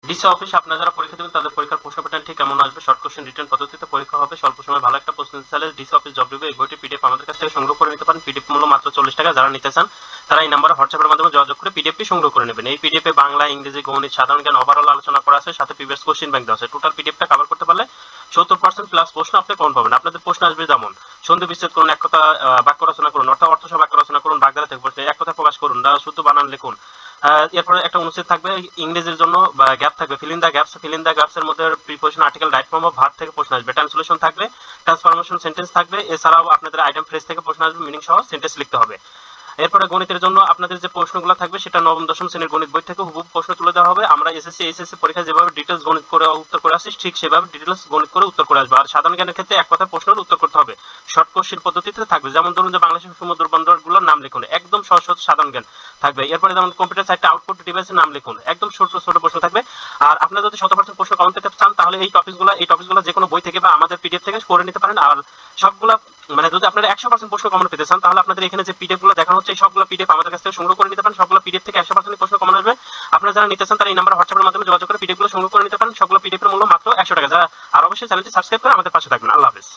DC অফিসে আপনারা যারা পরীক্ষা দেবেন তাদের পরীক্ষার প্রশ্ন প্যাটার্ন ঠিক কেমন আসবে, শর্ট কোশ্চেন রিটেন পদ্ধতিতে পরীক্ষা হবে, স্বল্প সময়ে ভালো একটা প্রশ্ন চাইলে ডিসি অফিস জব রিভিউ এই বইটি পিডিএফ আমাদের কাছ থেকে সংগ্রহ করে নিতে পারেন। পিডিএফ মূল্য মাত্র 40 টাকা। যারা নিতে চান তারা এই নাম্বারে হোয়াটসঅ্যাপের মাধ্যমে যোগাযোগ করে পিডিএফটি সংগ্রহ করে নেবেন। এই পিডিএফে বাংলা, ইংরেজি, গণিত, সাধারণ জ্ঞান ওভারঅল আলোচনা করা আছে, সাথে প্রিভিয়াস কোশ্চেন ব্যাংক দেওয়া আছে। টোটাল পিডিএফটা কভার করতে পারলে 70% প্লাস প্রশ্ন আপনি কমন পাবেন। আপনাদের প্রশ্ন আসবে যেমন সন্ধি বিচ্ছেদ করুন, এক কথা বাক্য রচনা করুন, অর্থ সহ বাক্য রচনা করুন, বাগধারা থেকে প্রশ্ন, এক কথা প্রকাশ করুন, শুদ্ধ বানান লিখুন। এরপরে একটা অনুচ্ছেদ থাকবে ইংরেজির জন্য, গ্যাপ থাকবে, fill in the gaps. Fill in the gaps এর মধ্যে preposition, article, right form of verb থেকে প্রশ্ন আসবে। ট্রান্সলেশন থাকবে, ট্রান্সফরমেশন সেন্টেন্স থাকবে। এছাড়াও আপনাদের আইটেম ফ্রেজ থেকে প্রশ্ন আসবে, মিনিং সহ সেন্টেন্স লিখতে হবে। এরপরে গণিতের জন্য আপনাদের যে প্রশ্নগুলো থাকবে সেটা নবম দশম শ্রেণীর গণিত বই থেকে হুবহু প্রশ্ন তুলে দেওয়া হবে। আমরা এসএসসি এইচএসসি পরীক্ষায় যেভাবে ডিটেলস গণিত করে উত্তর করে আসি ঠিক সেভাবে ডিটেলস গণিত করে উত্তর করে আসবে। আর সাধারণ জ্ঞানের ক্ষেত্রে এক কথা প্রশ্নের উত্তর করতে হবে, শর্ট কোশ্চেন পদ্ধতিতে থাকবে। যেমন ধরুন যে বাংলাদেশের সমুদ্র বন্দরগুলোর নাম লিখুন, একদম সহজ সহজ সাধারণ জ্ঞান থাকবে। এরপরে যেমন কম্পিউটার সাইটে আউটপুট ডিভাইসের নাম লিখুন, একদম ছোট ছোট প্রশ্ন থাকবে। আর আপনারা যদি 100% প্রশ্ন কমন পেতে চান তাহলে এই টপিকগুলো যে কোনো বই থেকে বা আমাদের পিডিএফ থেকে করে নিতে পারেন। আর সবগুলা মানে যদি আপনারা 100% প্রশ্ন কমন পেতে চান তাহলে আপনাদের এখানে যে পিডিএফ গুলো দেখানো হচ্ছে এই সবগুলো পিডিএফ আমাদের কাছ থেকে সংগ্রহ করে নিতে পারেন। সবগুলো পিডিএফ থেকে 100% প্রশ্ন কমন আসবে। আপনারা যারা নিতে চান তারা এই নাম্বার হোয়াটসঅ্যাপের মাধ্যমে যোগাযোগ করে পিডিএফ গুলো সংগ্রহ করে নিতে পারেন। সবগুলো পিডিএফ এর মূল্য মাত্র 100 টাকা। আর অবশ্যই চ্যানেলটি সাবস্ক্রাইব করে আমাদের পাশে থাকবেন। আল্লাহ হাফেজ।